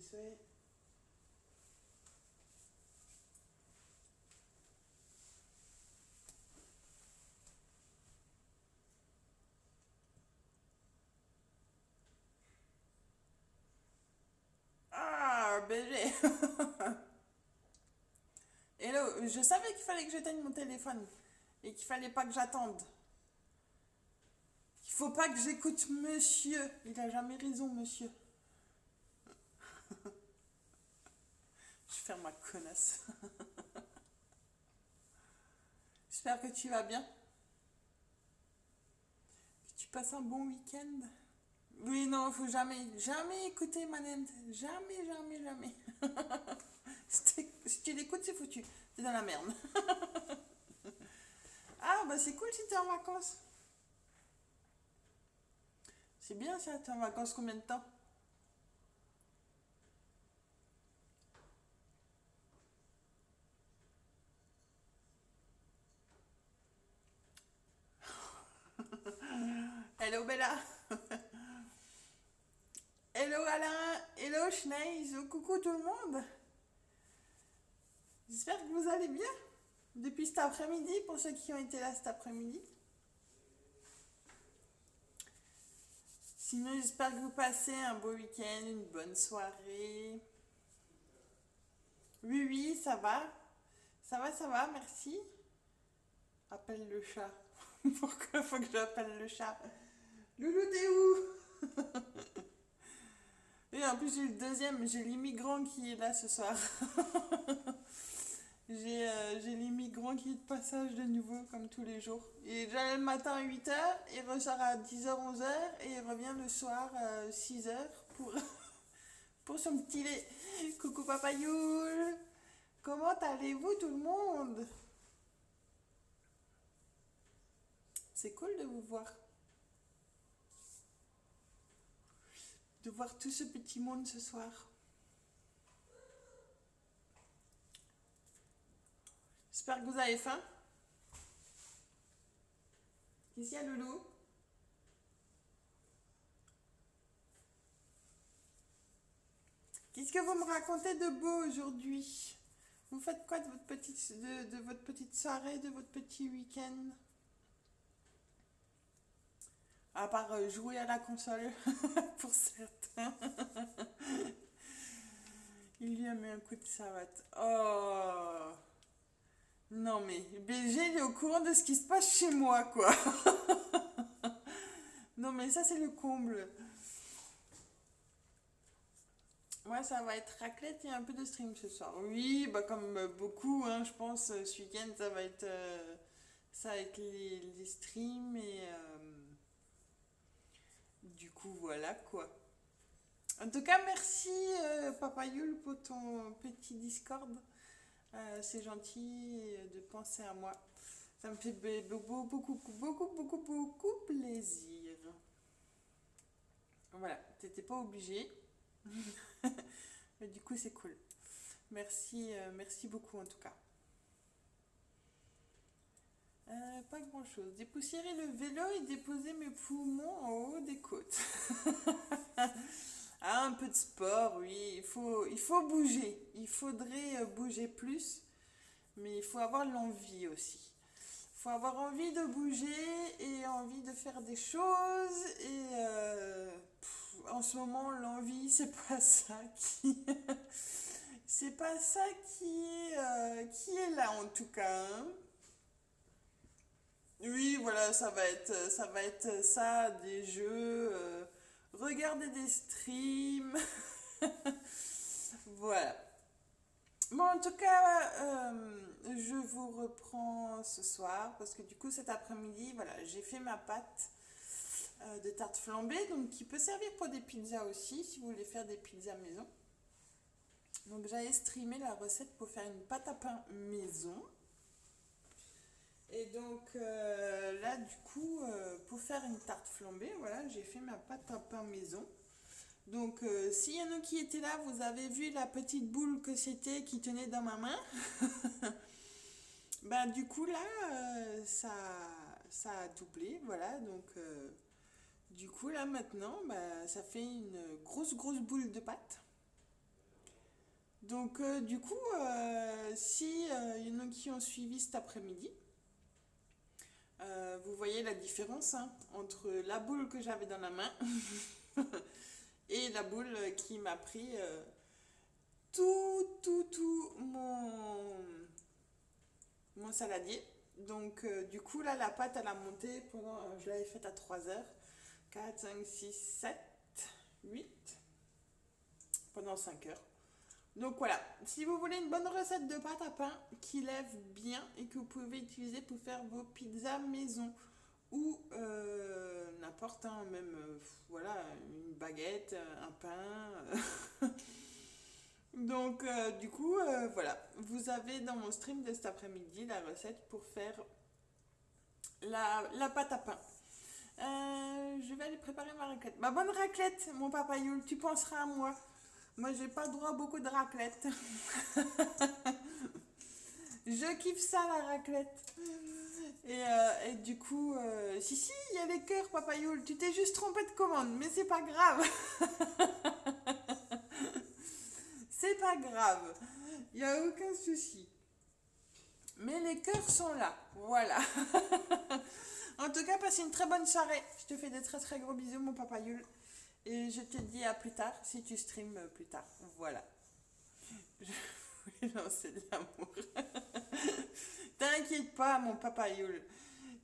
souhaits. Ah, bébé. Hello, je savais qu'il fallait que j'éteigne mon téléphone et qu'il fallait pas que j'attende. Il faut pas que j'écoute monsieur. Il a jamais raison, monsieur. Je vais faire ma connasse. J'espère que tu vas bien. Que tu passes un bon week-end. Oui, non, faut jamais écouter Manent. Jamais, jamais, jamais. Si tu l'écoutes, c'est foutu. T'es dans la merde. Ah, bah c'est cool si t'es en vacances. C'est bien ça, t'es en vacances combien de temps? Hello Bella. Hello Alain. Hello Schneise. Coucou tout le monde. J'espère que vous allez bien depuis cet après-midi, pour ceux qui ont été là cet après-midi. Sinon, j'espère que vous passez un beau week-end, une bonne soirée. Oui, oui, ça va. Ça va, merci. Appelle le chat. Pourquoi faut que j'appelle le chat? Loulou, t'es où? Et en plus, j'ai le deuxième, j'ai l'immigrant qui est là ce soir. J'ai l'immigrant qui est de passage de nouveau, comme tous les jours. Il est déjà le matin à 8h, il ressort à 10h, 11h, et il revient le soir à 6h pour son petit lait. Coucou Papa Youl. Comment allez-vous tout le monde? C'est cool de vous voir. De voir tout ce petit monde ce soir. J'espère que vous avez faim. Qu'est-ce qu'il y a, Loulou? Qu'est-ce que vous me racontez de beau aujourd'hui? Vous faites quoi de votre petite soirée, de votre petit week-end? À part jouer à la console, pour certains. Il lui a mis un coup de savate. Oh! Non mais, BG, il est au courant de ce qui se passe chez moi, quoi. Non mais ça, c'est le comble. Moi, ça va être raclette et un peu de stream ce soir. Oui, bah comme beaucoup, hein, je pense, ce week-end, ça va être les streams et du coup, voilà quoi. En tout cas, merci Papa Yul pour ton petit Discord. C'est gentil de penser à moi. Ça me fait beaucoup plaisir. Voilà, t'étais pas obligé. Mais du coup, c'est cool. Merci, merci beaucoup en tout cas. Pas grand chose. Dépoussiérer le vélo et déposer mes poumons en haut des côtes. Ah, un peu de sport, oui. Il faut bouger. Il faudrait bouger plus. Mais il faut avoir l'envie aussi. Il faut avoir envie de bouger et envie de faire des choses. Et en ce moment, l'envie, c'est pas ça qui. C'est pas ça qui est là en tout cas, hein. Oui, voilà, ça va être ça, des jeux, regarder des streams. Voilà. Bon, en tout cas, je vous reprends ce soir parce que du coup, cet après-midi, voilà, j'ai fait ma pâte de tarte flambée, donc qui peut servir pour des pizzas aussi, si vous voulez faire des pizzas maison. Donc, j'avais streamé la recette pour faire une pâte à pain maison. Et donc là, du coup, pour faire une tarte flambée, voilà, j'ai fait ma pâte à pain maison. Donc, s'il y en a qui étaient là, vous avez vu la petite boule que c'était qui tenait dans ma main. Ben, du coup, là, ça a doublé, voilà. Donc, du coup, là, maintenant, ben, ça fait une grosse boule de pâte. Donc du coup, si il y en a qui ont suivi cet après-midi, vous voyez la différence hein, entre la boule que j'avais dans la main et la boule qui m'a pris tout mon saladier. Donc du coup là la pâte elle a monté pendant, je l'avais faite à 3 heures, 4, 5, 6, 7, 8, pendant 5 heures. Donc voilà, si vous voulez une bonne recette de pâte à pain qui lève bien et que vous pouvez utiliser pour faire vos pizzas maison ou n'importe, hein, même voilà, une baguette, un pain. Donc du coup, voilà, vous avez dans mon stream de cet après-midi la recette pour faire la pâte à pain. Je vais aller préparer ma raclette. Ma bonne raclette, mon papa Yul, tu penseras à moi. Moi, j'ai pas droit à beaucoup de raclette. Je kiffe ça, la raclette. Et du coup, si, il y a les cœurs, papa Yul. Tu t'es juste trompé de commande, mais c'est pas grave. C'est pas grave. Il n'y a aucun souci. Mais les cœurs sont là. Voilà. En tout cas, passez une très bonne soirée. Je te fais des très très gros bisous, mon papa Yul. Et je te dis à plus tard, si tu streams plus tard. Voilà. Je voulais lancer de l'amour. T'inquiète pas, mon papa Yul.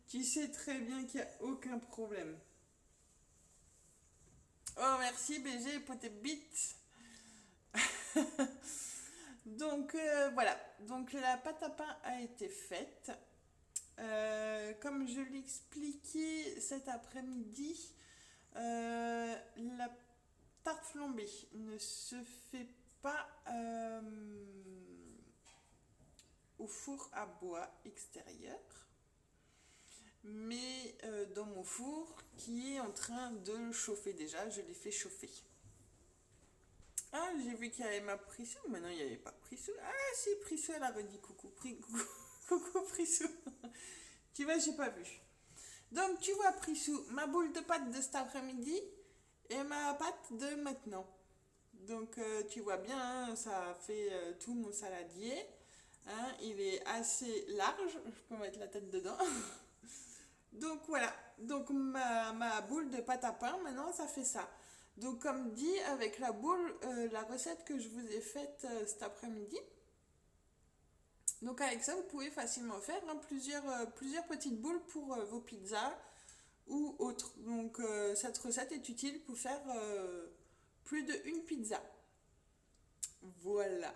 Tu sais très bien qu'il n'y a aucun problème. Oh, merci, BG, poté bite. Donc, voilà. Donc, la pâte à pain a été faite. Comme je l'expliquais cet après-midi, la tarte flambée ne se fait pas au four à bois extérieur, mais dans mon four qui est en train de chauffer déjà. Je l'ai fait chauffer. Ah, j'ai vu qu'il y avait ma Prissou. Maintenant, il n'y avait pas Prissou. Ah, si, Prissou, elle avait dit coucou. Coucou, coucou Prissou. Tu vois, j'ai pas vu. Donc, tu vois, Prissou, ma boule de pâte de cet après-midi et ma pâte de maintenant. Donc, tu vois bien, hein, ça fait tout mon saladier. Hein, il est assez large. Je peux mettre la tête dedans. Donc, voilà. Donc, ma boule de pâte à pain, maintenant, ça fait ça. Donc, comme dit, avec la boule, la recette que je vous ai faite cet après-midi. Donc, avec ça, vous pouvez facilement faire hein, plusieurs petites boules pour vos pizzas ou autres. Donc, cette recette est utile pour faire plus d'une pizza. Voilà.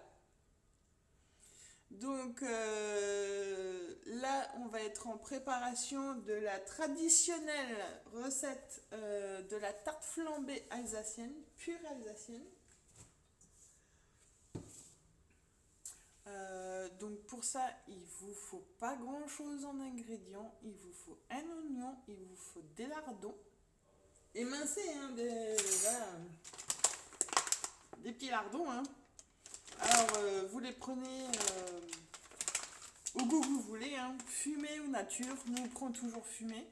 Donc, là, on va être en préparation de la traditionnelle recette de la tarte flambée alsacienne, pure alsacienne. Donc pour ça, il vous faut pas grand chose en ingrédients. Il vous faut un oignon, il vous faut des lardons. Émincés, hein, voilà, des petits lardons. Hein. Alors vous les prenez au goût que vous voulez, hein, fumé ou nature. Nous on prend toujours fumé.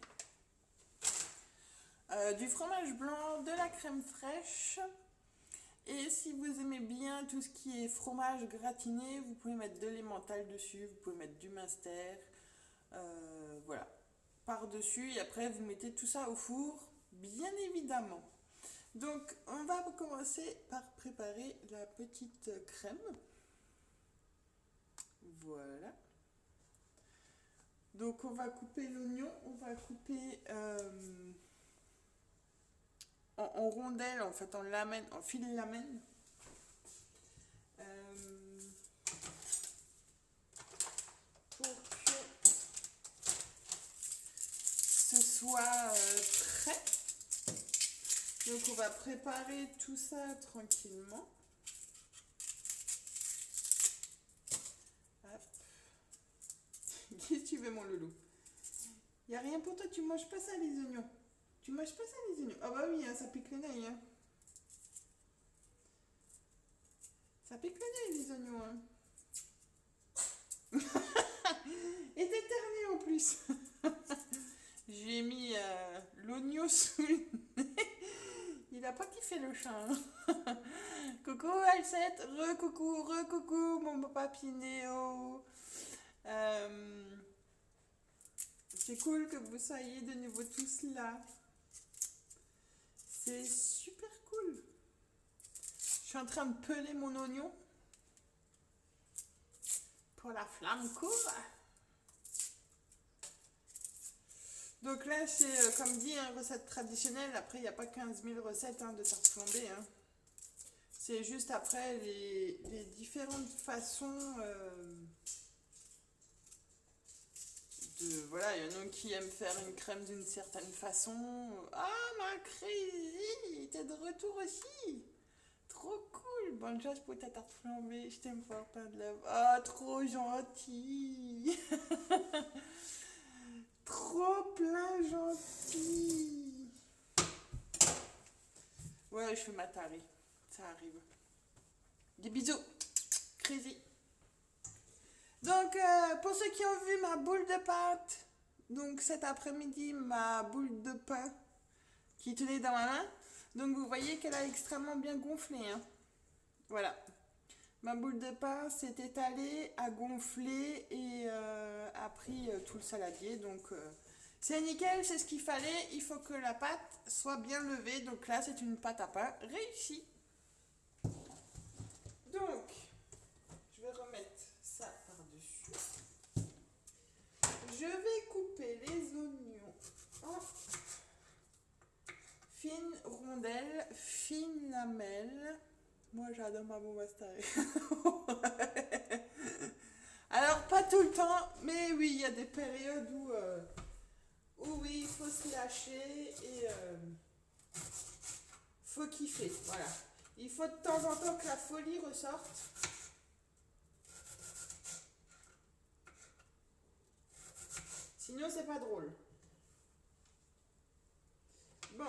Du fromage blanc, de la crème fraîche. Et si vous aimez bien tout ce qui est fromage gratiné, vous pouvez mettre de l'emmental dessus, vous pouvez mettre du Munster, voilà, par-dessus. Et après, vous mettez tout ça au four, bien évidemment. Donc, on va commencer par préparer la petite crème. Voilà. Donc, on va couper l'oignon, on va couper en rondelles, en fait, en lamelles, en fil lamelles. Pour que ce soit prêt. Donc, on va préparer tout ça tranquillement. Hop. Qu'est-ce que tu veux, mon loulou? Il n'y a rien pour toi, tu manges pas ça, les oignons. Tu manges pas ça, les oignons? Ah bah oui, hein, ça pique le nez. Hein. Ça pique le nez, les oignons. Hein. Et d'éternuer en plus. J'ai mis l'oignon sous le nez. Il a pas kiffé le chat. Hein. Coucou Alcette, re-coucou, mon papa Pinéo. C'est cool que vous soyez de nouveau tous là. C'est super cool. Je suis en train de peler mon oignon pour la flamme court. Donc là, c'est comme dit, une recette traditionnelle. Après, il n'y a pas 15 000 recettes de tarte flambée. Hein. C'est juste après les différentes façons voilà, il y en a qui aiment faire une crème d'une certaine façon. Ah, ma Crazy, t'es de retour aussi. Trop cool. Bonne chance pour ta tarte flambée. Je t'aime fort, plein de love. Ah, trop gentil. Trop plein gentil. Ouais, je fais ma tarée. Ça arrive. Des bisous. Crazy. Donc, pour ceux qui ont vu ma boule de pâte, donc cet après-midi, ma boule de pain qui tenait dans ma main, donc vous voyez qu'elle a extrêmement bien gonflé. Hein. Voilà. Ma boule de pain s'est étalée, a gonflé et a pris tout le saladier. Donc, c'est nickel, c'est ce qu'il fallait. Il faut que la pâte soit bien levée. Donc là, c'est une pâte à pain réussie. Donc, je vais remettre ça par-dessus. Je vais couper les oignons en fines rondelles, fines lamelles. Moi, j'adore ma bombe à staré. Alors, pas tout le temps, mais oui, il y a des périodes où oui, il faut se lâcher et faut kiffer. Voilà. Il faut de temps en temps que la folie ressorte. Sinon, c'est pas drôle. Bon,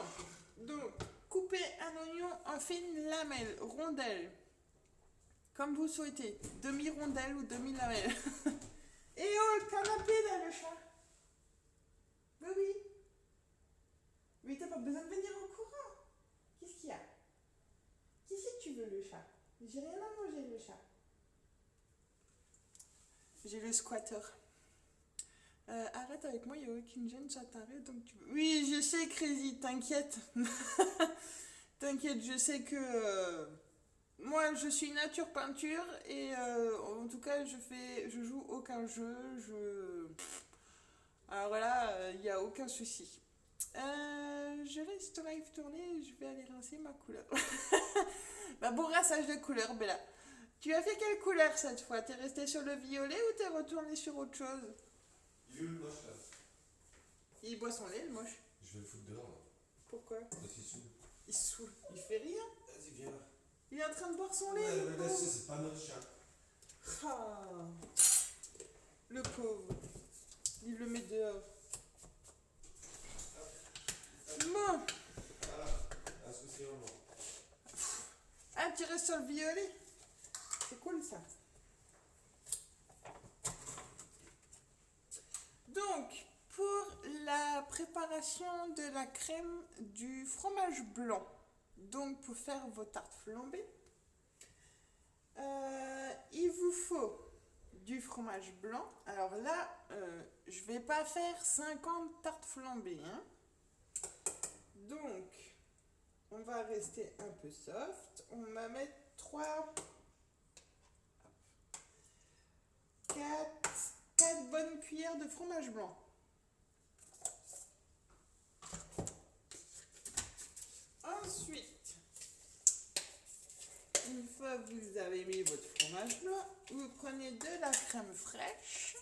donc, coupez un oignon en fines lamelles, rondelles, comme vous souhaitez, demi-rondelles ou demi-lamelles. Et oh, le canapé là, le chat. Mais oui. Mais t'as pas besoin de venir au courant. Qu'est-ce qu'il y a? Qui c'est que tu veux, le chat? J'ai rien à manger, le chat. J'ai le squatter. Arrête avec moi, il n'y a aucune gêne, j'attarde, donc tu veux... Oui, je sais, Crazy, t'inquiète. T'inquiète, je sais que... moi, je suis nature peinture et en tout cas, je joue aucun jeu. Alors voilà, il n'y a aucun souci. Je laisse ton live tourner, je vais aller rincer ma couleur. Bah, bon rinçage de couleur, Bella. Tu as fait quelle couleur cette fois? T'es resté sur le violet ou t'es retourné sur autre chose? Il est où le moche là? Il boit son lait, le moche. Je vais le foutre dehors là. Pourquoi? Parce qu'il saoule. Il se saoule. Il fait rien. Vas-y, viens là. Il est en train de boire son lait. Ouais, mais laisse, c'est pas notre chien. Ah, le pauvre. Il le met dehors. Bon. Voilà. Associément. Ah, tu restes sur le violet. C'est cool ça. Donc, pour la préparation de la crème du fromage blanc, donc pour faire vos tartes flambées, il vous faut du fromage blanc. Alors là, je ne vais pas faire 50 tartes flambées. Hein. Donc, on va rester un peu soft. On va mettre 4 bonnes cuillères de fromage blanc. Ensuite, une fois que vous avez mis votre fromage blanc, vous prenez de la crème fraîche.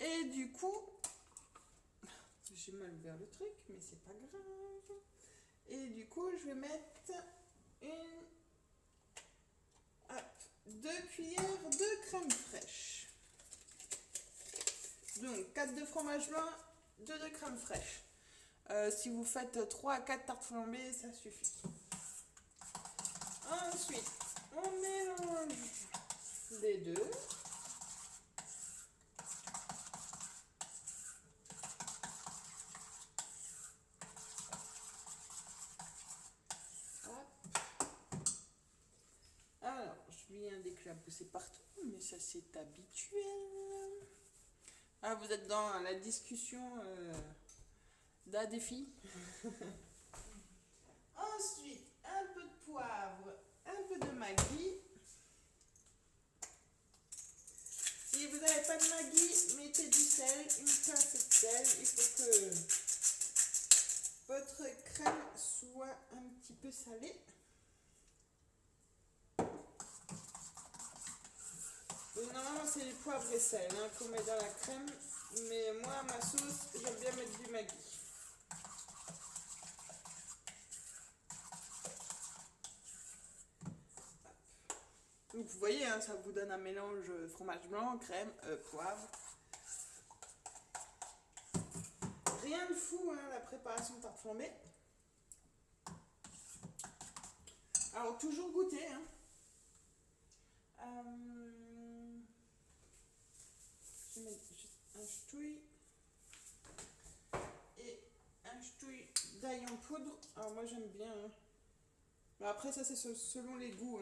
Et du coup, j'ai mal ouvert le truc, mais c'est pas grave. Et du coup, je vais mettre 2 cuillères de crème fraîche. Donc 4 de fromage blanc, 2 de crème fraîche. Si vous faites 3 à 4 tartes flambées, ça suffit. Ensuite, on mélange les deux. plus la pousser partout, mais ça c'est habituel. Ah, vous êtes dans la discussion des filles. Ensuite, un peu de poivre, un peu de Maggi. Si vous n'avez pas de Maggi, mettez du sel, une pincée de sel. Il faut que votre crème soit un petit peu salée. Normalement, c'est du poivre et sel qu'on met dans la crème. Mais moi, ma sauce, j'aime bien mettre du Maggi. Donc vous voyez, ça vous donne un mélange fromage blanc, crème, poivre. Rien de fou, la préparation de tarte flambée. Alors toujours goûter. Je vais mettre juste un ch'touille et un ch'touille d'ail en poudre. Alors moi j'aime bien. Mais après ça c'est selon les goûts.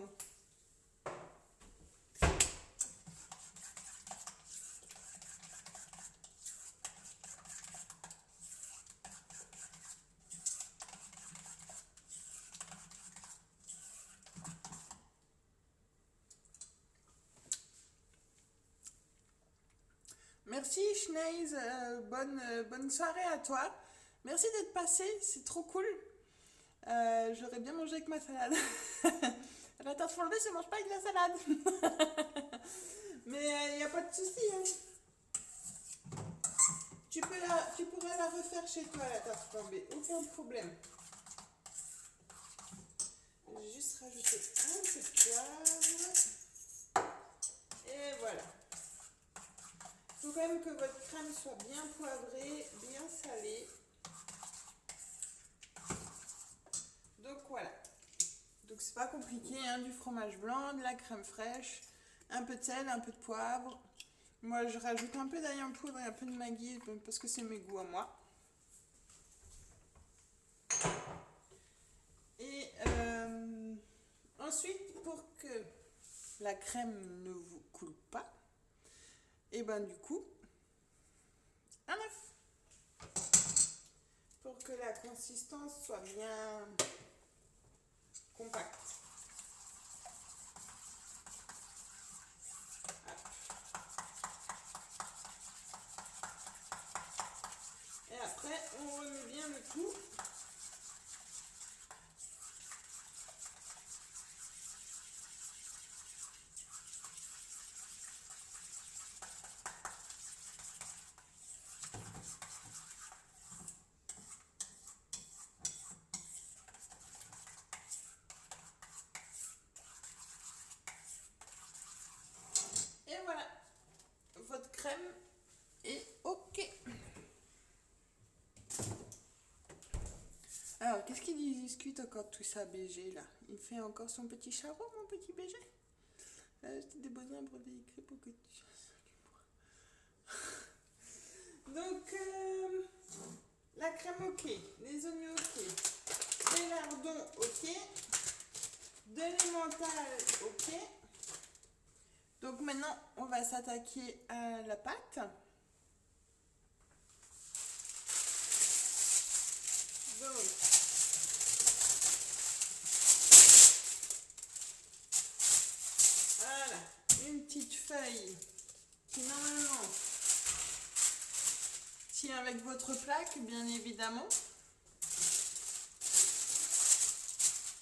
Merci Schneise, bonne soirée à toi. Merci d'être passé, c'est trop cool. J'aurais bien mangé avec ma salade. La tarte flambée, ça mange pas avec la salade. Mais il n'y a pas de souci. Tu pourrais la refaire chez toi, la tarte flambée, aucun problème. Je vais juste rajouter un peu de poivre. Et voilà. Il faut quand même que votre crème soit bien poivrée, bien salée. Donc voilà. Donc c'est pas compliqué, du fromage blanc, de la crème fraîche, un peu de sel, un peu de poivre. Moi je rajoute un peu d'ail en poudre et un peu de Maggi parce que c'est mes goûts à moi. Et ensuite, pour que la crème ne vous coule pas, et du coup, un œuf. Pour que la consistance soit bien compacte. Et après, on remet bien le tout. Et voilà, votre crème est OK. Alors, qu'est-ce qu'il discute encore tout ça, BG, là? Il fait encore son petit charron, mon petit BG? J'ai des besoins pour des écrits pour que tu... Donc, la crème OK, les oignons OK, les lardons OK, de l'emmental OK. Donc maintenant, on va s'attaquer à la pâte. Donc, voilà, une petite feuille qui normalement tient avec votre plaque, bien évidemment.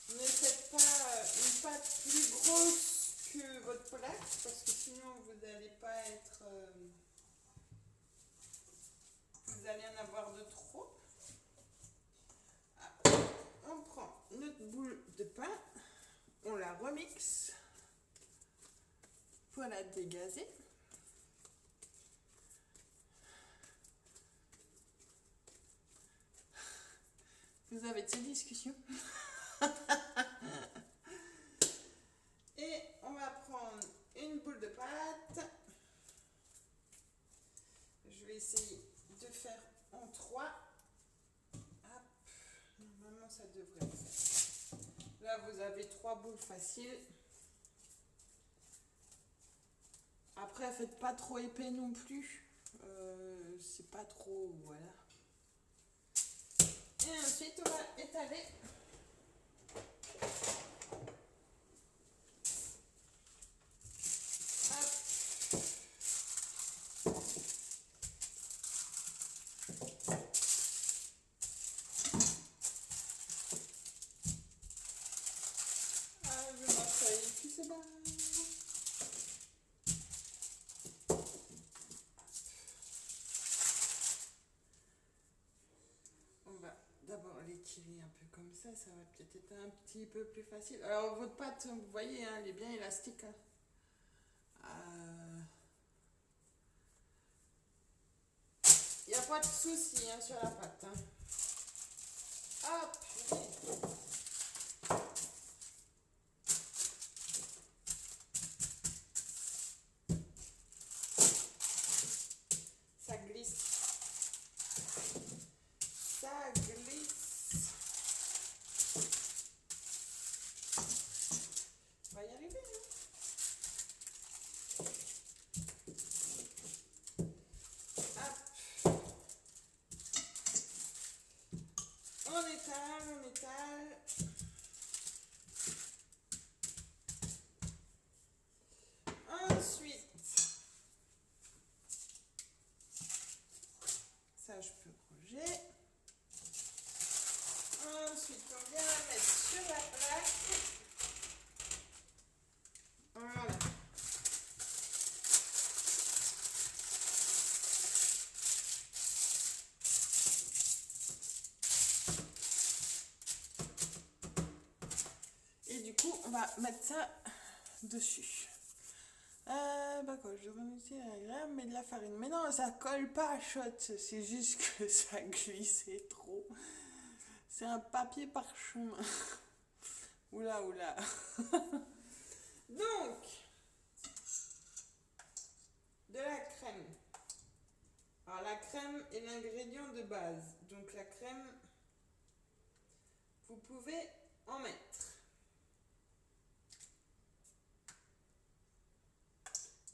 Ne faites pas une pâte plus grosse que votre plaque parce que sinon vous n'allez pas être vous allez en avoir de trop. On prend notre boule de pain, on la remixe pour la dégazer. Vous avez de ces discussions. Et on va prendre une boule de pâte. Je vais essayer de faire en 3. Hop. Normalement, ça devrait le faire. Là, vous avez 3 boules faciles. Après, faites pas trop épais non plus. C'est pas trop, voilà. Et ensuite, on va étaler. Je m'assois ici, c'est bon. On va d'abord l'étirer un peu comme ça va peut-être être un petit peu plus facile. Alors votre pâte, vous voyez, hein, elle est bien élastique. Hein. Il n'y a pas de souci hein, sur la pâte. Hein. Hop, ça glisse. Ça glisse. On va y arriver. Hein. Hop. On étale, on étale. Ensuite, ça je peux ranger. Ensuite, on vient la mettre sur la plaque. Voilà. Et du coup, on va mettre ça dessus. Quoi, je devrais mettre la gramme, mais de la farine. Mais non, ça colle pas à shot. C'est juste que ça glissait trop. C'est un papier parchemin. Oula, oula. Donc, de la crème. Alors, la crème est l'ingrédient de base. Donc, la crème, vous pouvez en mettre.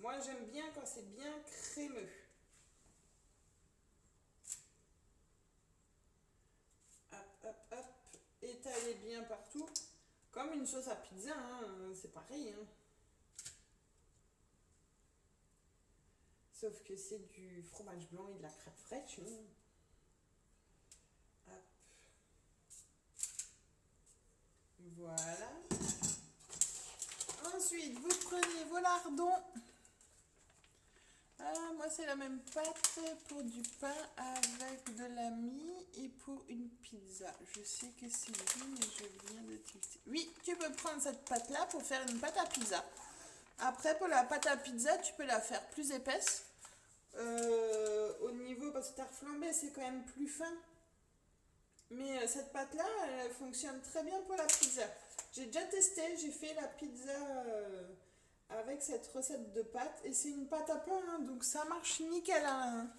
Moi, j'aime bien quand c'est bien crémeux. Hop, hop, hop. Étalez bien partout. Comme une sauce à pizza, hein, c'est pareil. Hein. Sauf que c'est du fromage blanc et de la crème fraîche. Hein. Hop. Voilà. Ensuite, vous prenez vos lardons. Moi, c'est la même pâte pour du pain avec de la mie et pour une pizza. Je sais que c'est dit, mais je viens de tilter. Oui, tu peux prendre cette pâte-là pour faire une pâte à pizza. Après, pour la pâte à pizza, tu peux la faire plus épaisse. Au niveau, parce que ta flambée, c'est quand même plus fin. Mais cette pâte-là, elle fonctionne très bien pour la pizza. J'ai déjà testé, j'ai fait la pizza avec cette recette de pâte. Et c'est une pâte à pain, hein, donc ça marche nickel. Hein.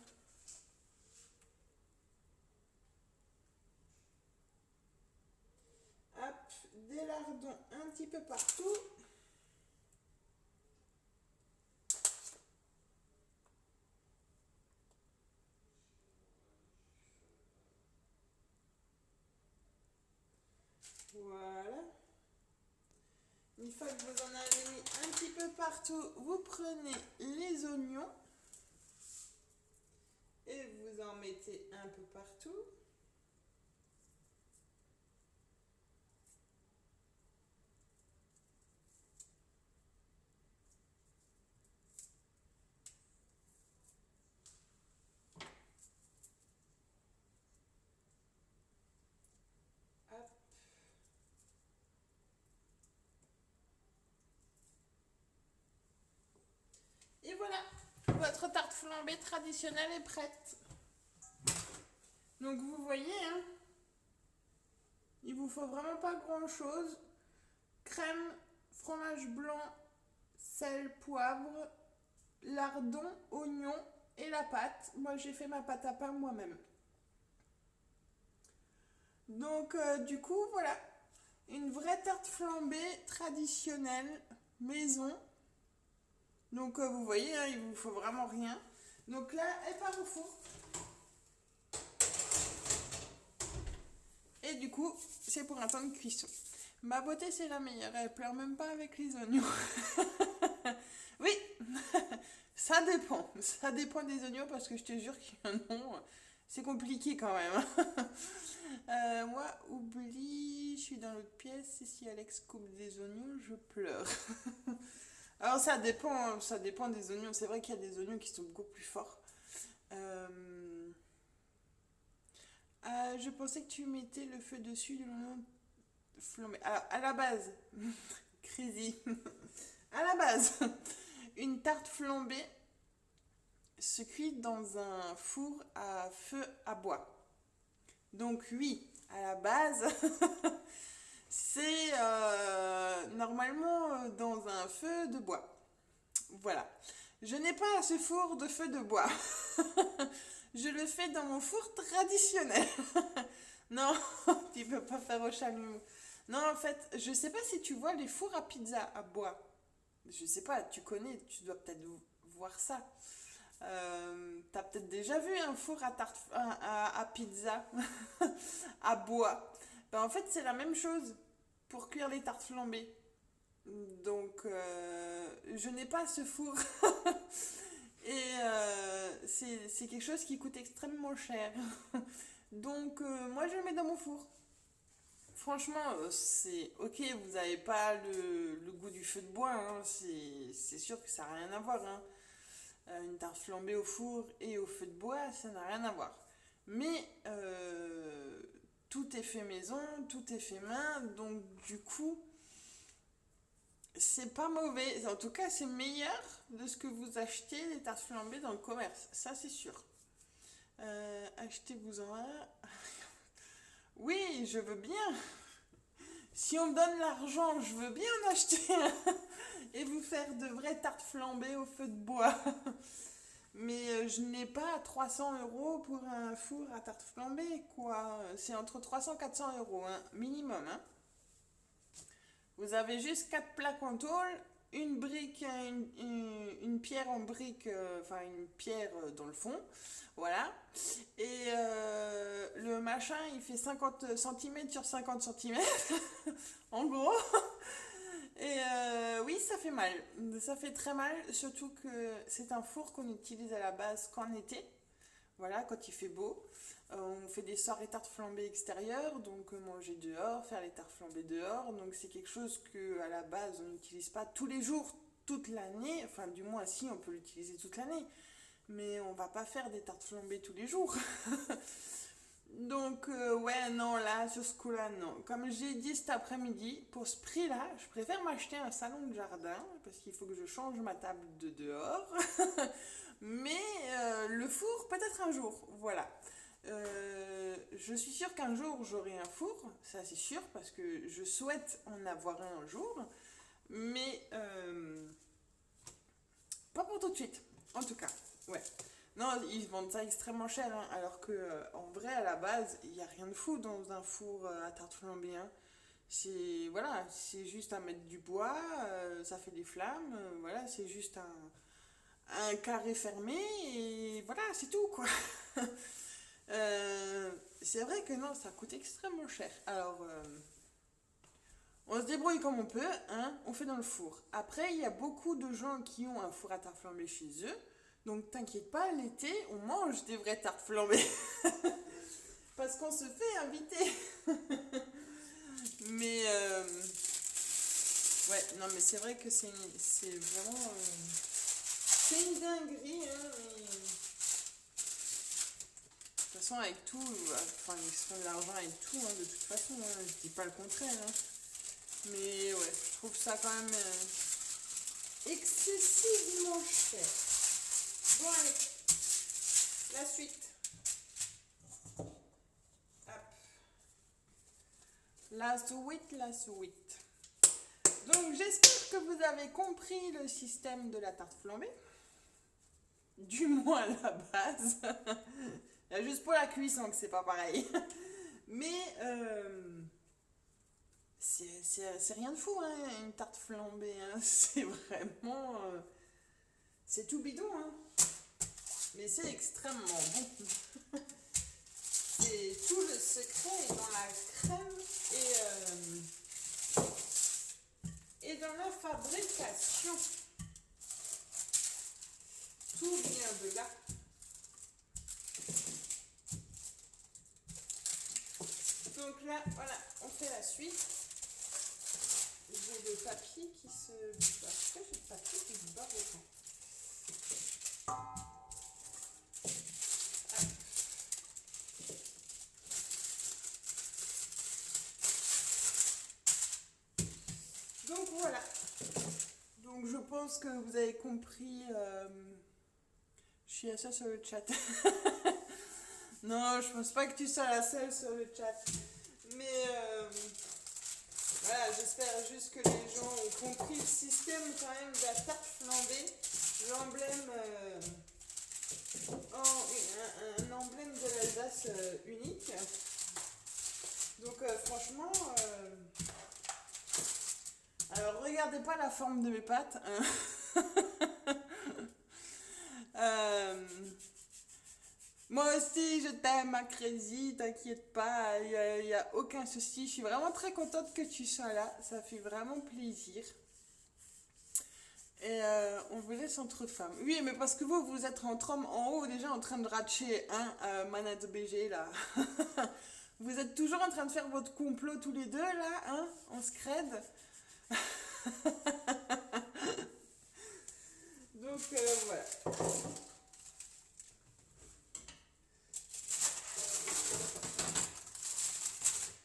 Hop, des lardons un petit peu partout. Voilà. Une fois que vous en avez mis un petit peu partout, vous prenez les oignons et vous en mettez un peu partout. Hop. Et voilà, votre tarte flambée traditionnelle est prête. Donc vous voyez, hein, il vous faut vraiment pas grand chose. Crème, fromage blanc, sel, poivre, lardon, oignon et la pâte. Moi j'ai fait ma pâte à pain moi-même. Donc du coup voilà, une vraie tarte flambée traditionnelle maison. Donc vous voyez, hein, il vous faut vraiment rien. Donc là, elle part au four. Et du coup, c'est pour un temps de cuisson. Ma beauté, c'est la meilleure. Elle pleure même pas avec les oignons. Oui, ça dépend. Ça dépend des oignons parce que je te jure qu'il y en a. C'est compliqué quand même. Moi, oublie, je suis dans l'autre pièce. Et si Alex coupe des oignons, je pleure. Alors ça dépend des oignons. C'est vrai qu'il y a des oignons qui sont beaucoup plus forts. Je pensais que tu mettais le feu dessus de l'oignon flambé. Alors, à la base, crazy. À la base, une tarte flambée se cuit dans un four à feu à bois. Donc oui, à la base, c'est normalement dans un feu de bois. Voilà. Je n'ai pas ce four de feu de bois. Je le fais dans mon four traditionnel. Non, tu peux pas faire au chalumeau. Non, en fait, je sais pas si tu vois les fours à pizza à bois. Je sais pas, tu connais, tu dois peut-être voir ça. T'as peut-être déjà vu un four à tarte à pizza à bois. Ben, en fait, c'est la même chose pour cuire les tartes flambées. Donc, je n'ai pas ce four. Et c'est quelque chose qui coûte extrêmement cher. Donc, moi, je le mets dans mon four. Franchement, c'est ok, vous n'avez pas le goût du feu de bois, hein, c'est sûr que ça n'a rien à voir. Hein. Une tarte flambée au four et au feu de bois, ça n'a rien à voir. Mais tout est fait maison, tout est fait main, donc du coup, c'est pas mauvais. En tout cas, c'est meilleur de ce que vous achetez des tartes flambées dans le commerce, ça c'est sûr. Achetez-vous-en un. Oui, je veux bien. Si on me donne l'argent, je veux bien en acheter un et vous faire de vraies tartes flambées au feu de bois. Mais je n'ai pas 300 € pour un four à tarte flambée, quoi. C'est entre 300 et 400 euros, hein, minimum. Hein. Vous avez juste 4 plaques en tôle, une brique, une pierre en brique, enfin une pierre dans le fond. Voilà. Et le machin, il fait 50 cm sur 50 cm. En gros. Et oui, ça fait mal. Ça fait très mal, surtout que c'est un four qu'on utilise à la base qu'en été. Voilà, quand il fait beau. On fait des soirées tartes flambées extérieures, donc manger dehors, faire les tartes flambées dehors. Donc c'est quelque chose que à la base on n'utilise pas tous les jours, toute l'année. Enfin, du moins, si, on peut l'utiliser toute l'année. Mais on va pas faire des tartes flambées tous les jours. Donc, ouais, non, là, sur ce coup-là, non. Comme j'ai dit cet après-midi, pour ce prix-là, je préfère m'acheter un salon de jardin, parce qu'il faut que je change ma table de dehors. Mais le four, peut-être un jour, voilà. Je suis sûre qu'un jour, j'aurai un four, ça c'est sûr, parce que je souhaite en avoir un jour. Mais pas pour tout de suite, en tout cas, ouais. Non, ils vendent ça extrêmement cher, hein, alors que en vrai, à la base, il n'y a rien de fou dans un four à tarte flambée. Hein. C'est voilà, c'est juste à mettre du bois, ça fait des flammes, voilà, c'est juste un carré fermé et voilà, c'est tout quoi. C'est vrai que non, ça coûte extrêmement cher. Alors, on se débrouille comme on peut, hein, on fait dans le four. Après, il y a beaucoup de gens qui ont un four à tarte flambée chez eux. Donc t'inquiète pas, l'été, on mange des vraies tartes flambées. Parce qu'on se fait inviter. Mais ouais, non mais c'est vrai que c'est vraiment c'est une dinguerie. Hein, et... De toute façon, avec tout, enfin ils se font de l'argent avec tout, hein, de toute façon, hein, je dis pas le contraire. Hein. Mais ouais, je trouve ça quand même excessivement cher. Bon allez, la suite. Hop. La suite. Donc j'espère que vous avez compris le système de la tarte flambée. Du moins à la base. Il y a juste pour la cuisson que c'est pas pareil. Mais c'est rien de fou, hein, une tarte flambée. Hein. C'est vraiment... C'est tout bidon, hein. Mais c'est extrêmement bon. C'est tout le secret est dans la crème et dans la fabrication. Tout vient de là. Donc là, voilà, on fait la suite. J'ai le papier qui se... Pourquoi j'ai le papier qui se barre autant? Donc voilà. Donc je pense que vous avez compris. Je suis la seule sur le chat. Non, je pense pas que tu sois la seule sur le chat. Mais voilà, j'espère juste que les gens ont compris le système quand même de la tarte flambée. L'emblème, un emblème de l'Alsace unique. Donc franchement, alors regardez pas la forme de mes pâtes. Moi aussi, je t'aime, ma Crazy, t'inquiète pas, il n'y a aucun souci. Je suis vraiment très contente que tu sois là, ça fait vraiment plaisir. Et on vous laisse entre femmes. Oui, mais parce que vous êtes entre hommes en haut, déjà en train de ratcher, hein, manette BG, là. Vous êtes toujours en train de faire votre complot tous les deux, là, hein, en scred. Donc, voilà.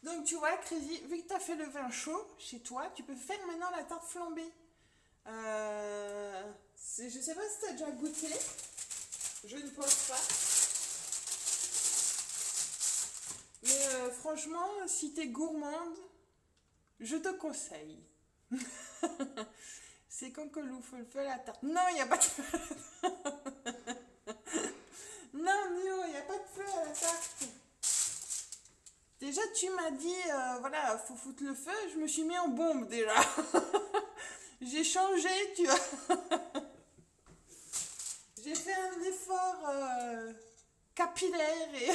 Donc tu vois, Crazy, vu que tu as fait le vin chaud chez toi, tu peux faire maintenant la tarte flambée. Je sais pas si tu as déjà goûté. Je ne pense pas. Mais franchement, si tu es gourmande, je te conseille. C'est quand que l'on fait le feu la tarte. Non, il n'y a pas de feu. Non, Néo, il n'y a pas de feu à la tarte. Déjà, tu m'as dit, voilà, faut foutre le feu. Je me suis mis en bombe déjà. J'ai changé, tu vois. J'ai fait un effort capillaire et...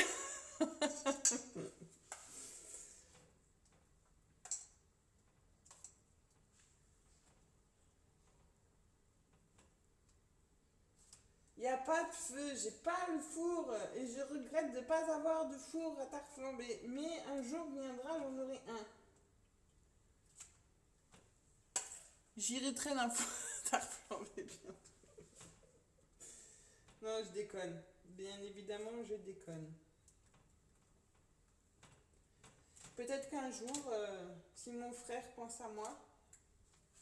Il n'y a pas de feu, j'ai pas le four et je regrette de ne pas avoir de four à tarte flambée. Mais un jour viendra, j'en aurai un. J'irai traîner un four à tarte flambée bientôt. Non, je déconne. Bien évidemment, je déconne. Peut-être qu'un jour, si mon frère pense à moi,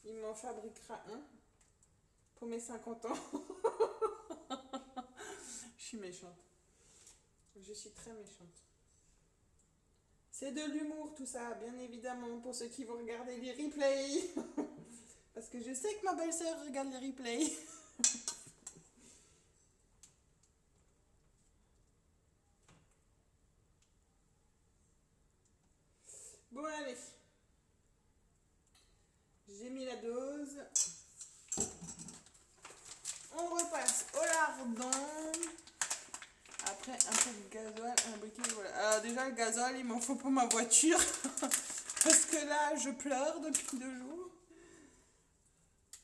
il m'en fabriquera un pour mes 50 ans. Je suis méchante. Je suis très méchante. C'est de l'humour tout ça, bien évidemment, pour ceux qui vont regarder les replays. Parce que je sais que ma belle-sœur regarde les replays. Bon, allez. J'ai mis la dose. On repasse au lardon. Après, un peu de gasoil, un briquet, voilà. Alors déjà, le gasoil, il m'en faut pour ma voiture. Parce que là, je pleure depuis 2 jours.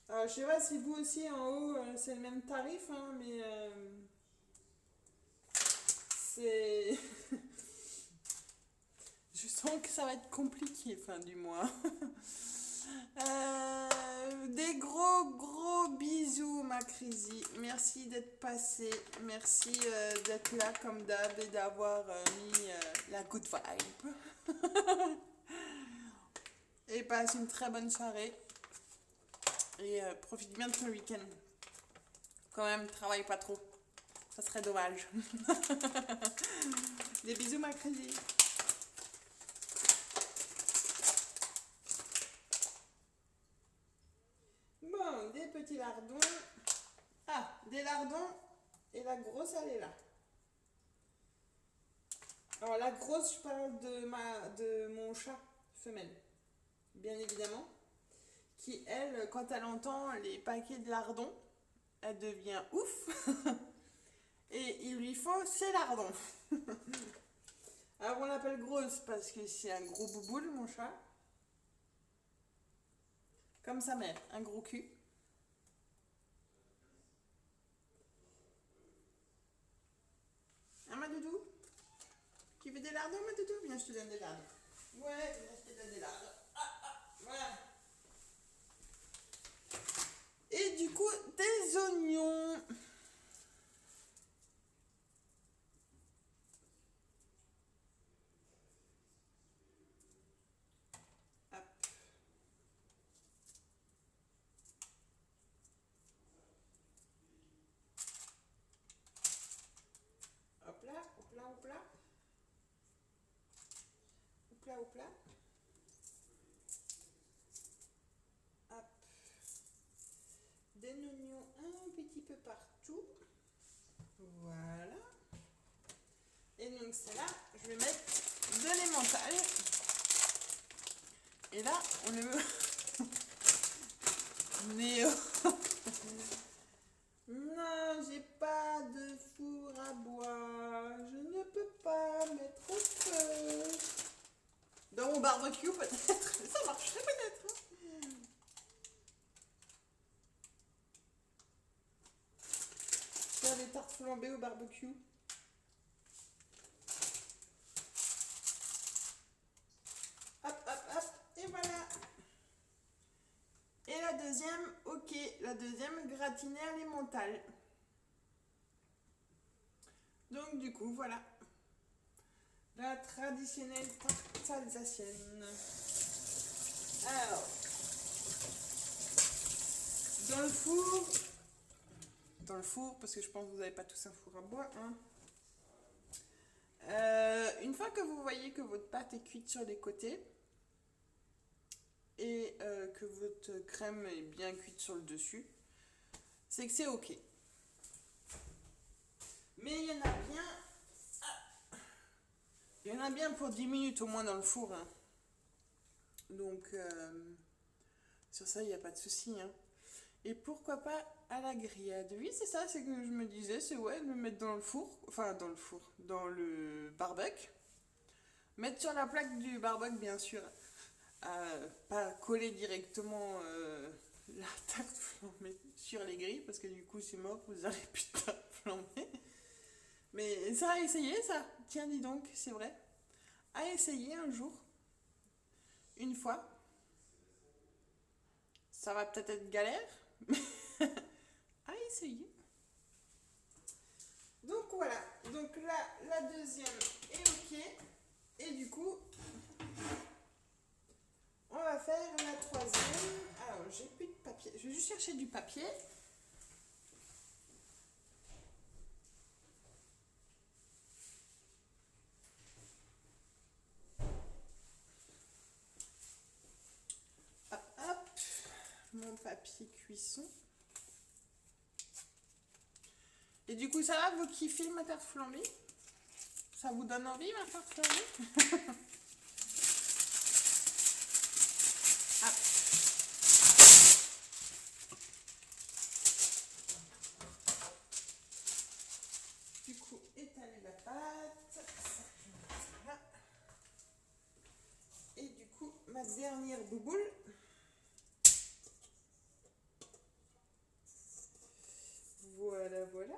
Alors, je sais pas si vous aussi, en haut, c'est le même tarif, hein, mais... c'est... Je sens que ça va être compliqué, fin du mois. Des gros bisous, ma Crazy. Merci d'être passée. Merci d'être là comme d'hab et d'avoir mis la good vibe. Et passe une très bonne soirée. Et profite bien de ton week-end. Quand même, travaille pas trop. Ça serait dommage. Des bisous, ma Crazy. Bon, des petits lardons. Ah, des lardons. Et la grosse, elle est là. Alors, la grosse, je parle de mon chat femelle. Bien évidemment. Qui, elle, quand elle entend les paquets de lardons, elle devient ouf. Et il lui faut ses lardons. Alors on l'appelle grosse parce que c'est un gros bouboule, mon chat. Comme sa mère, un gros cul. Hein, ma doudou? Tu veux des lardons, ma doudou? Viens, je te donne des lardons. Ouais, viens, je te donne des lardons. Voilà. Et du coup, des oignons. Hop. Hop là, hop là, hop là. Hop là, hop là. Hop. Des oignons un petit peu partout. Voilà. Et donc c'est là, je vais mettre de l'emmental. Et là, on le veut. Néo. Non, j'ai pas de four à bois. Je ne peux pas mettre au feu. Dans mon barbecue, peut-être. Ça marcherait peut-être. Faire des tartes flambées au barbecue. Hop, hop, hop. Et voilà. Et la deuxième, ok. La deuxième, gratinée à l'emmental. Donc du coup, voilà. La traditionnelle tarte alsacienne. Alors, dans le four, parce que je pense que vous n'avez pas tous un four à bois, hein. Une fois que vous voyez que votre pâte est cuite sur les côtés et que votre crème est bien cuite sur le dessus, c'est que c'est ok. Mais il y en a bien pour 10 minutes au moins dans le four, hein. Donc sur ça il n'y a pas de souci, hein. Et pourquoi pas à la grillade? Oui, c'est ça, c'est que je me disais, c'est ouais, de le mettre dans le four, dans le barbecue. Mettre sur la plaque du barbecue, bien sûr. Pas coller directement la tarte flambée sur les grilles, parce que du coup, c'est mort, vous n'aurez plus de tarte flambée. Mais ça a essayé, ça. Tiens, dis donc, c'est vrai. À essayer un jour. Une fois. Ça va peut-être être galère, mais à essayer. Donc voilà, donc là, la deuxième est ok. Et du coup, on va faire la troisième. Alors, j'ai plus de papier. Je vais juste chercher du papier. Hop, hop. Mon papier cuisson. Et du coup, ça va, vous kiffez ma tarte flambée? Ça vous donne envie, ma tarte flambée? Ah. Du coup, étaler la pâte. Voilà. Et du coup, ma dernière bouboule. Voilà, voilà.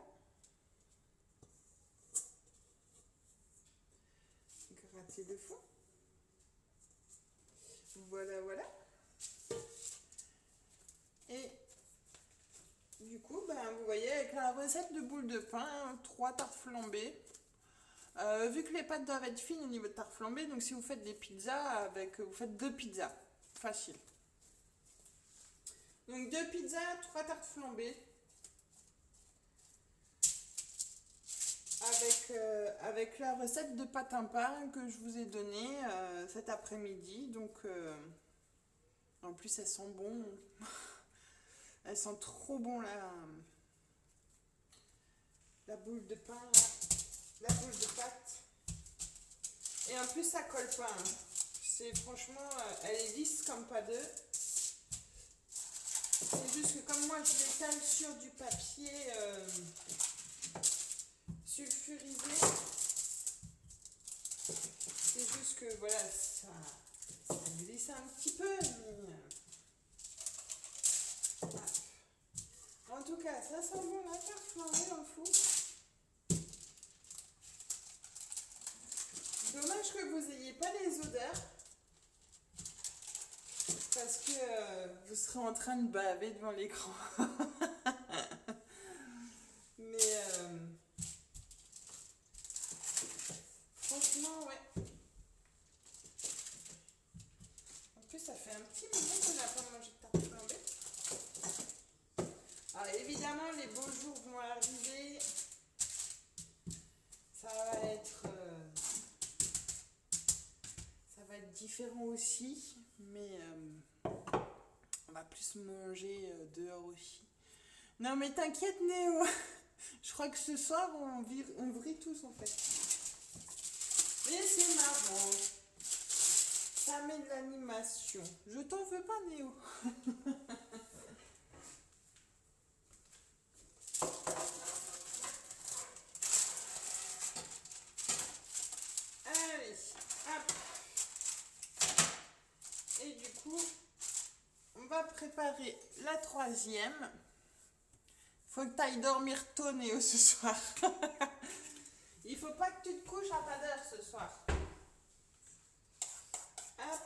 Gratter le fond. Voilà, voilà. Et du coup, ben, vous voyez, avec la recette de boule de pain, 3 tartes flambées. Vu que les pâtes doivent être fines au niveau de tarte flambée, donc si vous faites des pizzas, vous faites 2 pizzas. Facile. Donc 2 pizzas, 3 tartes flambées. Avec la recette de pâte à pain que je vous ai donnée cet après-midi. Donc, en plus, elles sont bon. Elles sont trop bon là. La boule de pain, là. La boule de pâte. Et en plus, ça colle pas, hein. C'est franchement, elle est lisse comme pas deux. C'est juste que comme moi je l'étale sur du papier sulfurisé, c'est juste que voilà, ça glisse un petit peu, mais en tout cas, ça sent bon la tarte flambée dans le four. Dommage que vous n'ayez pas les odeurs, parce que vous serez en train de baver devant l'écran. Mais franchement, ouais. En plus, ça fait un petit moment qu'on n'a pas mangé de tarte flambée. Alors évidemment, les beaux jours vont arriver. Ça va être différent aussi, mais on va plus manger dehors aussi. Non mais t'inquiète Néo, je crois que ce soir on vrille tous en fait. Mais c'est marrant, ça met de l'animation. Je t'en veux pas Néo. Allez, hop. Et du coup, on va préparer la troisième. Faut que tu ailles dormir tôt, Néo, ce soir. Il faut pas que tu te couches à pas d'heure ce soir. Hop.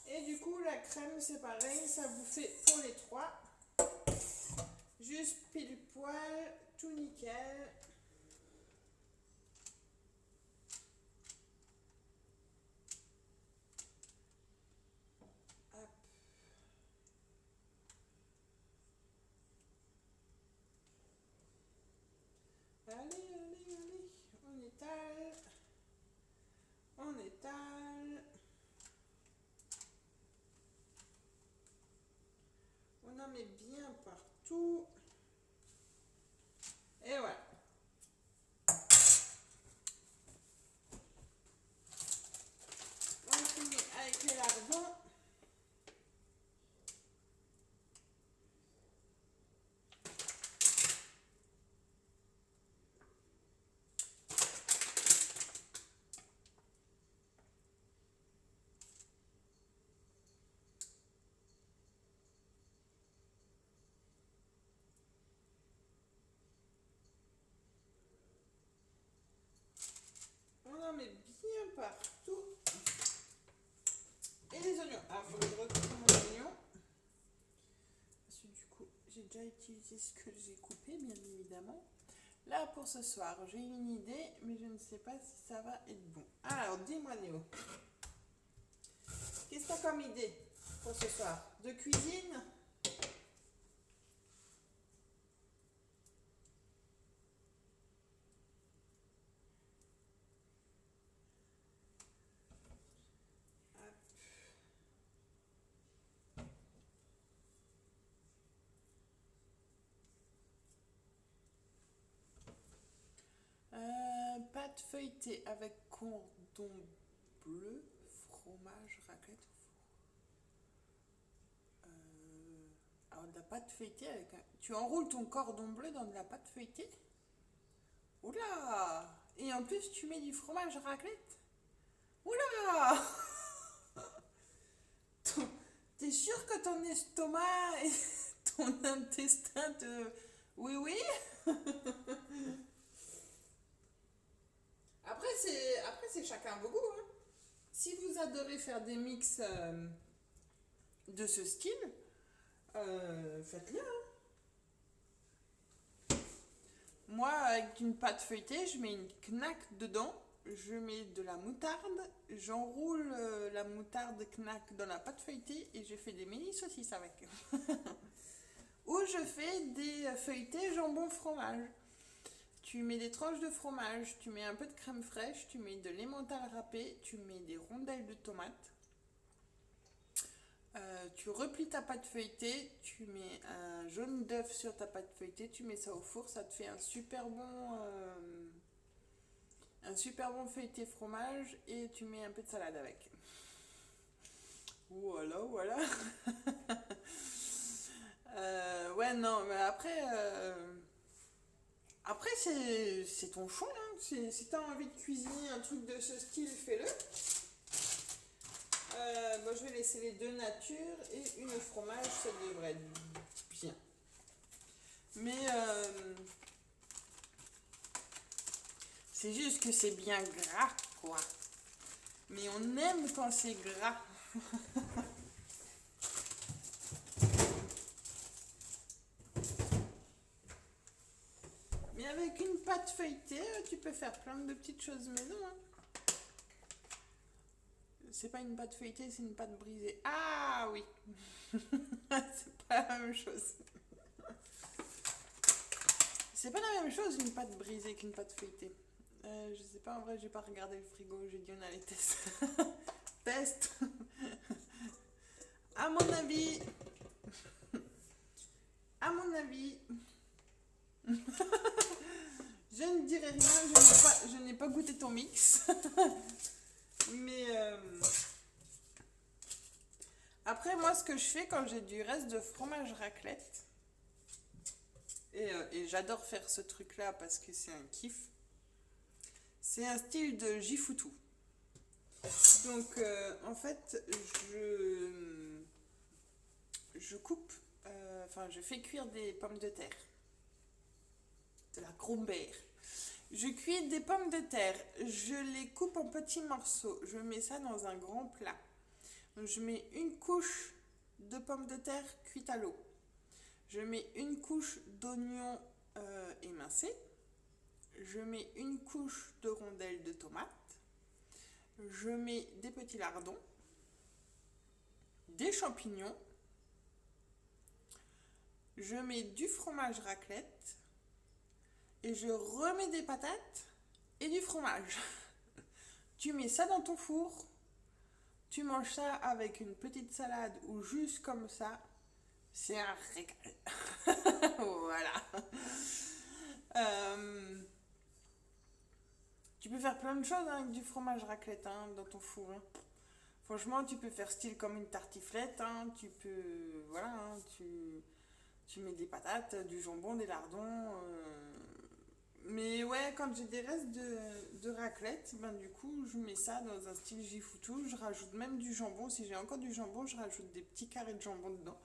Et du coup, la crème, c'est pareil, ça vous fait pour les trois. Juste pile poil, tout nickel. Hop. Allez, on étale. On étale. On en met bien partout. Et voilà. On finit avec les lardons. On en met bien partout. Et les oignons. Alors, il faut que je recoupe mon oignon. Parce que du coup, j'ai déjà utilisé ce que j'ai coupé, bien évidemment. Là, pour ce soir, j'ai une idée, mais je ne sais pas si ça va être bon. Alors, dis-moi, Néo. Qu'est-ce que tu as comme idée pour ce soir? De cuisine? Pâte feuilletée avec cordon bleu, fromage, raclette au four. Alors de la pâte feuilletée avec un... Tu enroules ton cordon bleu dans de la pâte feuilletée? Oula! Et en plus tu mets du fromage raclette? Oula! T'es sûr que ton estomac et ton intestin te... Oui, oui. Après, c'est chacun vos goûts. Hein. Si vous adorez faire des mix de ce style, faites-le. Hein. Moi, avec une pâte feuilletée, je mets une knack dedans. Je mets de la moutarde. J'enroule la moutarde knack dans la pâte feuilletée et je fais des mini saucisses avec. Ou je fais des feuilletés jambon fromage. Tu mets des tranches de fromage, tu mets un peu de crème fraîche, tu mets de l'emmental râpé, tu mets des rondelles de tomates. Tu replies ta pâte feuilletée, tu mets un jaune d'œuf sur ta pâte feuilletée, tu mets ça au four, ça te fait un super bon Un super bon feuilleté fromage et tu mets un peu de salade avec. Voilà, voilà. Ouais, non, mais après c'est ton choix. Hein. Si t'as envie de cuisiner un truc de ce style, fais-le. Bon, je vais laisser les deux natures et une fromage, ça devrait être bien. Mais c'est juste que c'est bien gras, quoi. Mais on aime quand c'est gras. Mais avec une pâte feuilletée, tu peux faire plein de petites choses maison. Hein. C'est pas une pâte feuilletée, c'est une pâte brisée. Ah oui. C'est pas la même chose. C'est pas la même chose une pâte brisée qu'une pâte feuilletée. Je sais pas, en vrai, j'ai pas regardé le frigo. J'ai dit on allait tester. Test. À mon avis. À mon avis. Je ne dirai rien. Je n'ai pas goûté ton mix. Mais après, moi, ce que je fais quand j'ai du reste de fromage raclette, et j'adore faire ce truc-là parce que c'est un kiff, c'est un style de Jifoutou. Donc, en fait, je coupe, je fais cuire des pommes de terre, de la Grumbeer. Je cuis des pommes de terre, je les coupe en petits morceaux, je mets ça dans un grand plat. Donc, je mets une couche de pommes de terre cuites à l'eau. Je mets une couche d'oignons émincés. Je mets une couche de rondelles de tomates. Je mets des petits lardons, des champignons. Je mets du fromage raclette. Et je remets des patates et du fromage. Tu mets ça dans ton four. Tu manges ça avec une petite salade ou juste comme ça. C'est un régal. Voilà. Tu peux faire plein de choses avec du fromage raclette dans ton four. Hein. Franchement, tu peux faire style comme une tartiflette. Hein. Tu peux... Voilà. Hein, tu mets des patates, du jambon, des lardons... Mais ouais, quand j'ai des restes de raclette, ben du coup, je mets ça dans un style Jifoutou. Je rajoute même du jambon. Si j'ai encore du jambon, je rajoute des petits carrés de jambon dedans.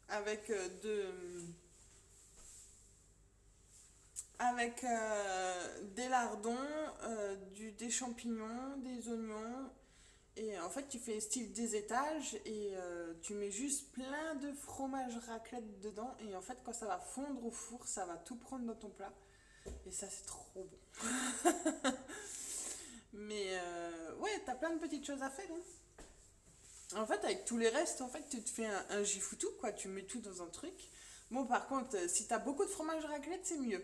Avec des lardons, des champignons, des oignons. Et en fait, tu fais style des étages et tu mets juste plein de fromage raclette dedans. Et en fait, quand ça va fondre au four, ça va tout prendre dans ton plat. Et ça, c'est trop bon. Mais ouais, t'as plein de petites choses à faire. Hein. En fait, avec tous les restes, en fait, tu te fais un Jifoutou, quoi. Tu mets tout dans un truc. Bon, par contre, si t'as beaucoup de fromage raclette, c'est mieux.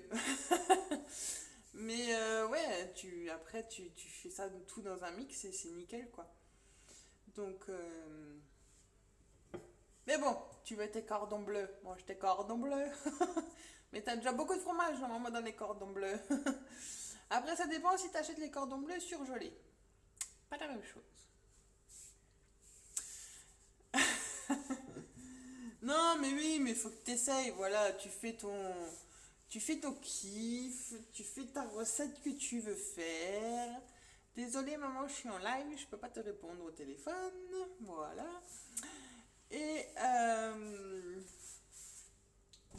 Mais ouais, après, tu fais ça tout dans un mix et c'est nickel, quoi. Donc... Mais bon, tu veux tes cordons bleus. Mange tes cordons bleus. Mais t'as déjà beaucoup de fromage normalement dans les cordons bleus. Après, ça dépend si t'achètes les cordons bleus surgelés. Pas la même chose. Non, mais oui, mais faut que t'essayes. Voilà, tu fais ton kiff, tu fais ta recette que tu veux faire. Désolée, maman, je suis en live, je peux pas te répondre au téléphone. Voilà. Et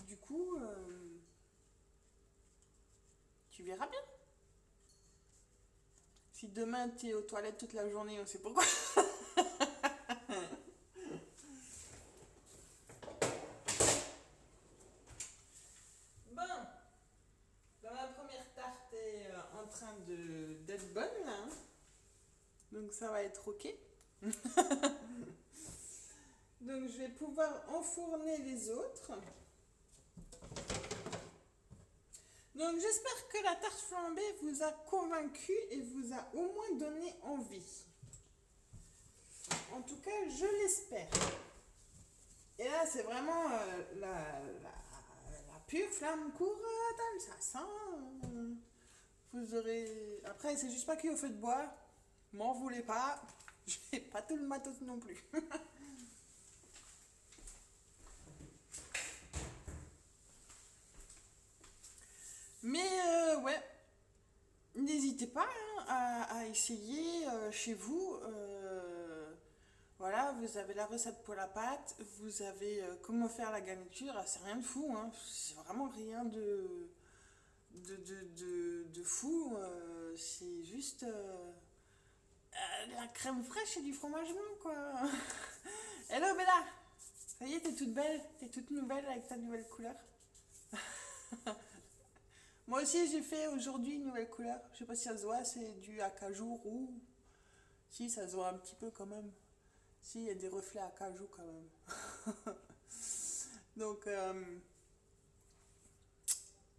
du coup, tu verras bien. Si demain t'es aux toilettes toute la journée, on sait pourquoi. Bon, la première tarte est en train d'être bonne là. Hein. Donc ça va être ok. Donc je vais pouvoir enfourner les autres. Donc j'espère que la tarte flambée vous a convaincu et vous a au moins donné envie. En tout cas, je l'espère. Et là, c'est vraiment la pure flamme courante. Ça sent Vous aurez... Après, c'est juste pas cuit au feu de bois. M'en voulez pas. J'ai pas tout le matos non plus. Mais ouais, n'hésitez pas hein, à essayer chez vous. Voilà, vous avez la recette pour la pâte, vous avez comment faire la garniture. Ah, c'est rien de fou, hein, c'est vraiment rien de fou. C'est juste de la crème fraîche et du fromage blanc, quoi. Hello Bella! Ça y est, t'es toute belle, t'es toute nouvelle avec ta nouvelle couleur. Moi aussi, j'ai fait aujourd'hui une nouvelle couleur. Je sais pas si ça se voit, c'est du acajou roux. Si, ça se voit un petit peu quand même. Si, il y a des reflets acajou quand même. Donc,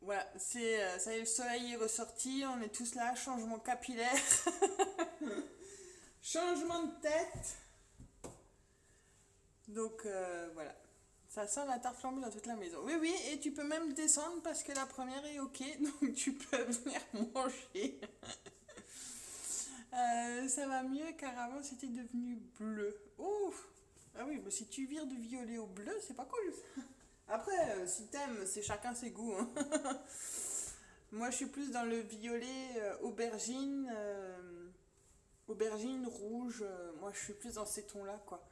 voilà, ça y est, le soleil est ressorti. On est tous là, changement capillaire. Changement de tête. Donc, voilà. Ça sent la tarte flambée dans toute la maison. Oui, oui, et tu peux même descendre parce que la première est ok, donc tu peux venir manger. Ça va mieux car avant c'était devenu bleu. Ouf! Ah oui, mais si tu vires du violet au bleu, c'est pas cool. Après, si t'aimes, c'est chacun ses goûts. Hein. Moi, je suis plus dans le violet aubergine, aubergine rouge. Moi, je suis plus dans ces tons-là, quoi.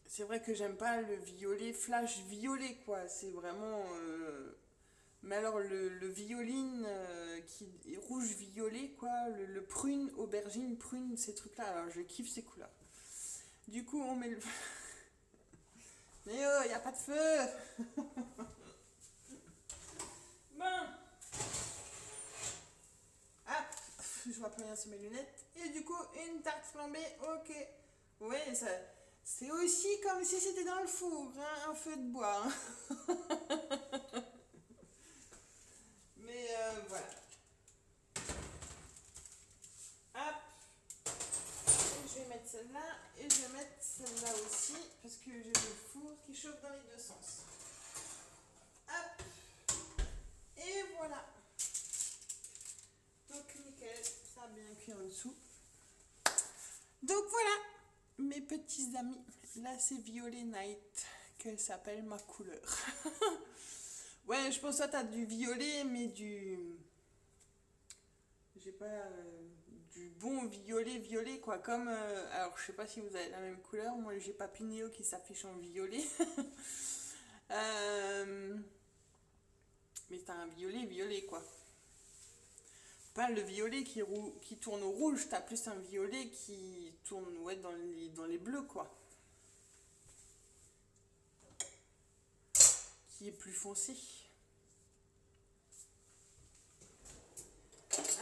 C'est vrai que j'aime pas le violet, flash violet, quoi. C'est vraiment... Mais alors, le violine qui est rouge-violet, quoi. Le prune, aubergine, prune, ces trucs-là. Alors, je kiffe ces couleurs. Du coup, on met le... Mais oh, y a pas de feu. Bon. Ah, je vois plus rien sur mes lunettes. Et du coup, une tarte flambée, ok. Ouais, ça... C'est aussi comme si c'était dans le four, hein, un feu de bois. Hein. Mais voilà. Hop. Et je vais mettre celle-là et je vais mettre celle-là aussi parce que j'ai le four qui chauffe dans les deux sens. Hop. Et voilà. Donc nickel, ça a bien cuit en dessous. Donc voilà. Mes petits amis, là c'est Violet Night qu'elle s'appelle ma couleur. Ouais, je pense que toi t'as du violet, mais j'ai pas du bon violet quoi. Comme alors je sais pas si vous avez la même couleur. Moi j'ai Papinéo qui s'affiche en violet. Mais t'as un violet quoi. Pas le violet qui tourne au rouge, t'as plus un violet qui tourne ouais, dans les bleus quoi. Qui est plus foncé.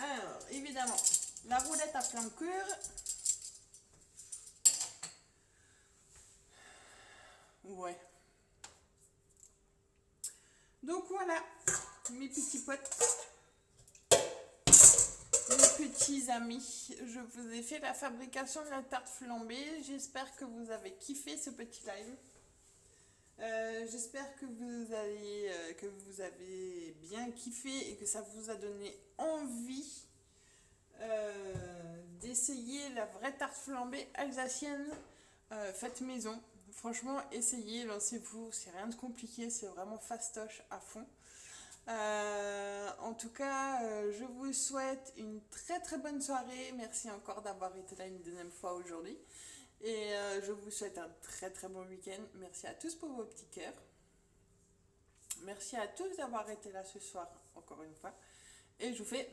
Alors, évidemment, la roulette à flamme cuire. Ouais. Donc voilà, mes petits potes. Mes petits amis, je vous ai fait la fabrication de la tarte flambée. J'espère que vous avez kiffé ce petit live. J'espère que vous avez bien kiffé et que ça vous a donné envie d'essayer la vraie tarte flambée alsacienne faite maison. Franchement, essayez, lancez-vous, c'est rien de compliqué, c'est vraiment fastoche à fond. En tout cas, je vous souhaite une très très bonne soirée. Merci encore d'avoir été là une deuxième fois aujourd'hui. Et je vous souhaite un très très bon week-end. Merci à tous pour vos petits cœurs. Merci à tous d'avoir été là ce soir, encore une fois. Et je vous fais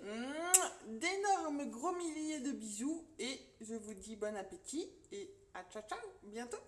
d'énormes gros milliers de bisous. Et je vous dis bon appétit et à ciao ciao, bientôt.